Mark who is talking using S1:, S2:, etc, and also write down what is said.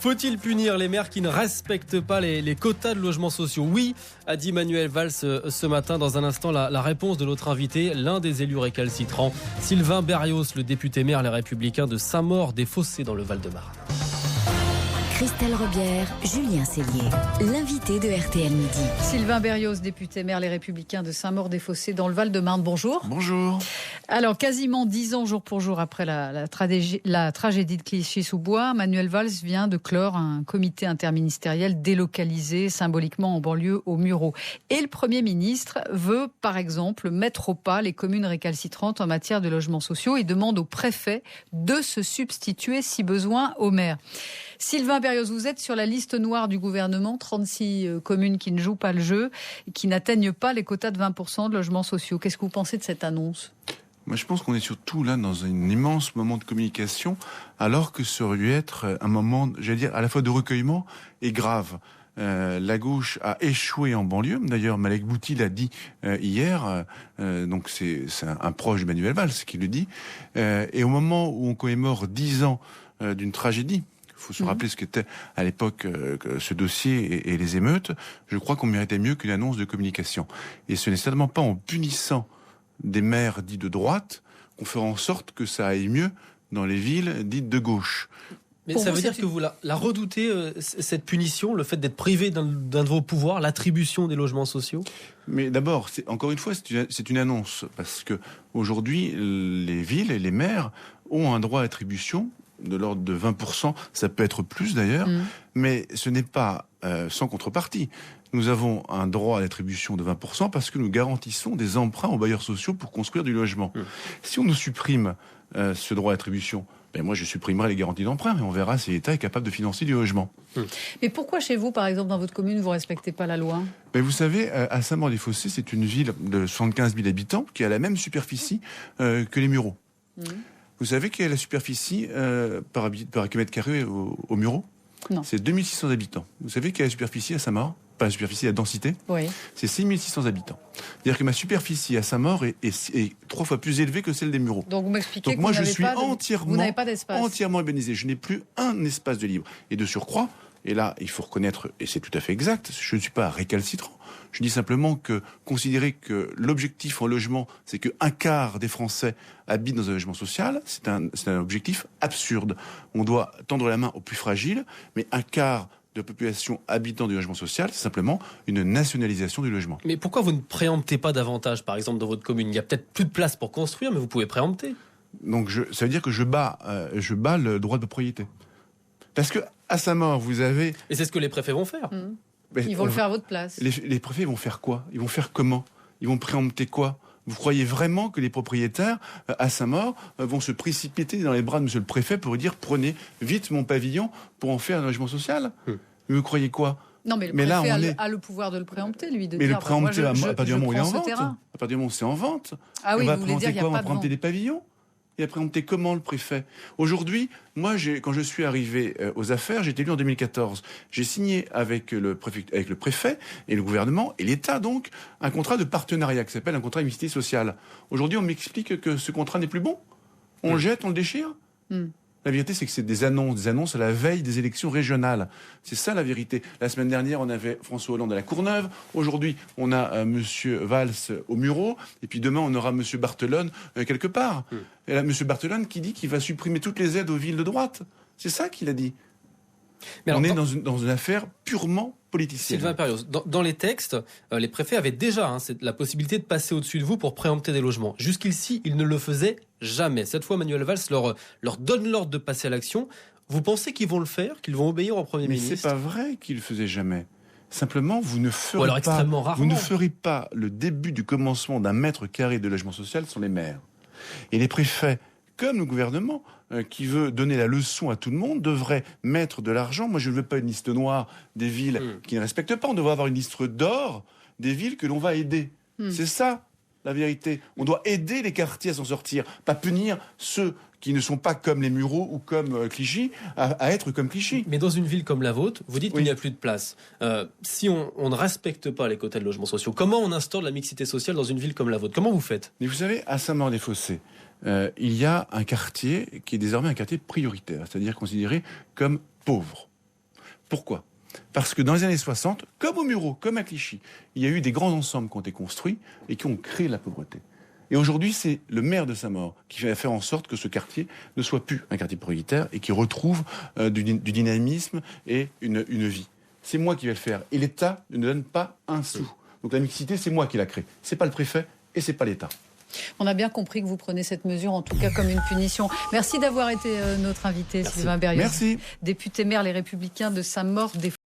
S1: Faut-il punir les maires qui ne respectent pas les quotas de logements sociaux? Oui, a dit Manuel Valls ce matin. Dans un instant, la réponse de notre invité, l'un des élus récalcitrants, Sylvain Berrios, le député maire Les Républicains de Saint-Maur-des-Fossés dans le Val-de-Marne.
S2: Christelle Rebière, Julien Cellier, l'invité de RTL Midi.
S3: Sylvain Berrios, député maire Les Républicains de Saint-Maur-des-Fossés dans le Val-de-Marne. Bonjour.
S4: Bonjour.
S3: Alors, quasiment 10 ans jour pour jour après la tragédie de Clichy-sous-Bois, Manuel Valls vient de clore un comité interministériel délocalisé symboliquement en banlieue aux Mureaux. Et le Premier ministre veut, par exemple, mettre au pas les communes récalcitrantes en matière de logements sociaux et demande au préfet de se substituer, si besoin, au maire. Sylvain Berrios, vous êtes sur la liste noire du gouvernement, 36 communes qui ne jouent pas le jeu, qui n'atteignent pas les quotas de 20% de logements sociaux. Qu'est-ce que vous pensez de cette annonce ?
S4: Moi, je pense qu'on est surtout là dans un immense moment de communication, alors que ça aurait dû être un moment, j'allais dire, à la fois de recueillement et grave. La gauche a échoué en banlieue. D'ailleurs, Malek Bouti l'a dit hier. Donc c'est un proche de Manuel Valls qui le dit. Et au moment où on commémore 10 ans d'une tragédie, il faut se rappeler ce qu'était à l'époque ce dossier et les émeutes, je crois qu'on méritait mieux qu'une annonce de communication. Et ce n'est certainement pas en punissant des maires dits de droite qu'on fera en sorte que ça aille mieux dans les villes dites de gauche.
S1: Mais ça veut dire que vous la redoutez, cette punition, le fait d'être privé d'un de vos pouvoirs, l'attribution des logements sociaux? Mais
S4: d'abord, encore une fois, c'est une annonce. Parce que aujourd'hui, les villes et les maires ont un droit d'attribution de l'ordre de 20%, ça peut être plus d'ailleurs, mais ce n'est pas sans contrepartie. Nous avons un droit à l'attribution de 20% parce que nous garantissons des emprunts aux bailleurs sociaux pour construire du logement. Si on nous supprime ce droit d'attribution, moi je supprimerai les garanties d'emprunt et on verra si l'État est capable de financer du logement.
S3: Mais pourquoi chez vous, par exemple, dans votre commune, vous ne respectez pas la loi ?
S4: Vous savez, à Saint-Maur-des-Fossés, c'est une ville de 75 000 habitants qui a la même superficie que les Mureaux. Vous savez quelle est la superficie par kilomètre carré aux Mureaux?
S3: Non.
S4: C'est 2600 habitants. Vous savez quelle est la superficie à Saint-Maur? Pas la superficie, la densité?
S3: Oui.
S4: C'est 6600 habitants. C'est-à-dire que ma superficie à Saint-Maur est 3 fois plus élevée que celle des Mureaux.
S3: Donc vous m'expliquez que
S4: moi,
S3: vous n'avez pas d'espace.
S4: Entièrement urbanisé. Je n'ai plus un espace de libre. Et de surcroît, et là, il faut reconnaître, et c'est tout à fait exact, je ne suis pas récalcitrant. Je dis simplement que considérer que l'objectif en logement, c'est qu'un quart des Français habitent dans un logement social, c'est un objectif absurde. On doit tendre la main aux plus fragiles, mais un quart de la population habitant du logement social, c'est simplement une nationalisation du logement.
S1: Mais pourquoi vous ne préemptez pas davantage, par exemple, dans votre commune? Il y a peut-être plus de place pour construire, mais vous pouvez préempter.
S4: Donc ça veut dire que je bats le droit de propriété. Parce que à Saint-Maur, vous avez...
S1: Et c'est ce que les préfets vont faire.
S3: Ils vont le faire à votre place.
S4: Les préfets vont faire quoi? Ils vont faire comment? Ils vont préempter quoi? Vous croyez vraiment que les propriétaires à Saint-Maur vont se précipiter dans les bras de monsieur le préfet pour lui dire prenez vite mon pavillon pour en faire un logement social? Vous croyez quoi?
S3: Non, mais le préfet a le pouvoir de le préempter, lui.
S4: Mais le préempter à partir du moment où il est en vente. À partir du moment où c'est en vente.
S3: Ah oui,
S4: on va
S3: vous voulez dire qu'il n'y a pas de vente.
S4: On va préempter des pavillons? Il a préempté comment le préfet? Aujourd'hui, moi, quand je suis arrivé aux affaires, j'ai été élu en 2014. J'ai signé avec le préfet et le gouvernement et l'État, donc, un contrat de partenariat qui s'appelle un contrat de mixité sociale. Aujourd'hui, on m'explique que ce contrat n'est plus bon. On le jette, on le déchire. La vérité, c'est que c'est des annonces à la veille des élections régionales. C'est ça la vérité. La semaine dernière, on avait François Hollande à la Courneuve. Aujourd'hui, on a Monsieur Valls aux Mureaux. Et puis demain, on aura Monsieur Barthelone quelque part. Et là, Monsieur Barthelone qui dit qu'il va supprimer toutes les aides aux villes de droite. C'est ça qu'il a dit. Mais alors, on est dans une affaire purement politicienne.
S1: Sylvain Berrios, dans les textes, les préfets avaient déjà la possibilité de passer au-dessus de vous pour préempter des logements. Jusqu'ici, ils ne le faisaient jamais. Cette fois, Manuel Valls leur donne l'ordre de passer à l'action. Vous pensez qu'ils vont le faire, qu'ils vont obéir au Premier ministre?
S4: Mais c'est pas vrai qu'ils le faisaient jamais. Simplement, vous ne ferez pas le début du commencement d'un mètre carré de logement social sans les maires. Et les préfets, comme le gouvernement, qui veut donner la leçon à tout le monde, devrait mettre de l'argent. Moi, je ne veux pas une liste noire des villes qui ne respectent pas. On devrait avoir une liste d'or des villes que l'on va aider. C'est ça, la vérité. On doit aider les quartiers à s'en sortir, pas punir ceux qui ne sont pas comme les Mureaux ou comme Clichy, à être comme Clichy.
S1: Mais dans une ville comme la vôtre, vous dites qu'il n'y a plus de place. Si on ne respecte pas les quotas de logements sociaux, comment on instaure de la mixité sociale dans une ville comme la vôtre? Comment vous faites?
S4: Mais vous savez, à Saint-Maur-des-Fossés, il y a un quartier qui est désormais un quartier prioritaire, c'est-à-dire considéré comme pauvre. Pourquoi ? Parce que dans les années 60, comme au Mureau, comme à Clichy, il y a eu des grands ensembles qui ont été construits et qui ont créé la pauvreté. Et aujourd'hui, c'est le maire de Saint-Maur qui va faire en sorte que ce quartier ne soit plus un quartier prioritaire et qui retrouve du dynamisme et une vie. C'est moi qui vais le faire. Et l'État ne donne pas un sou. Donc la mixité, c'est moi qui la crée. C'est pas le préfet et c'est pas l'État.
S3: On a bien compris que vous prenez cette mesure, en tout cas comme une punition. Merci d'avoir été notre invité, Sylvain Berrios.
S4: Merci.
S3: Député maire Les Républicains de Saint-Maur-des-Fossés.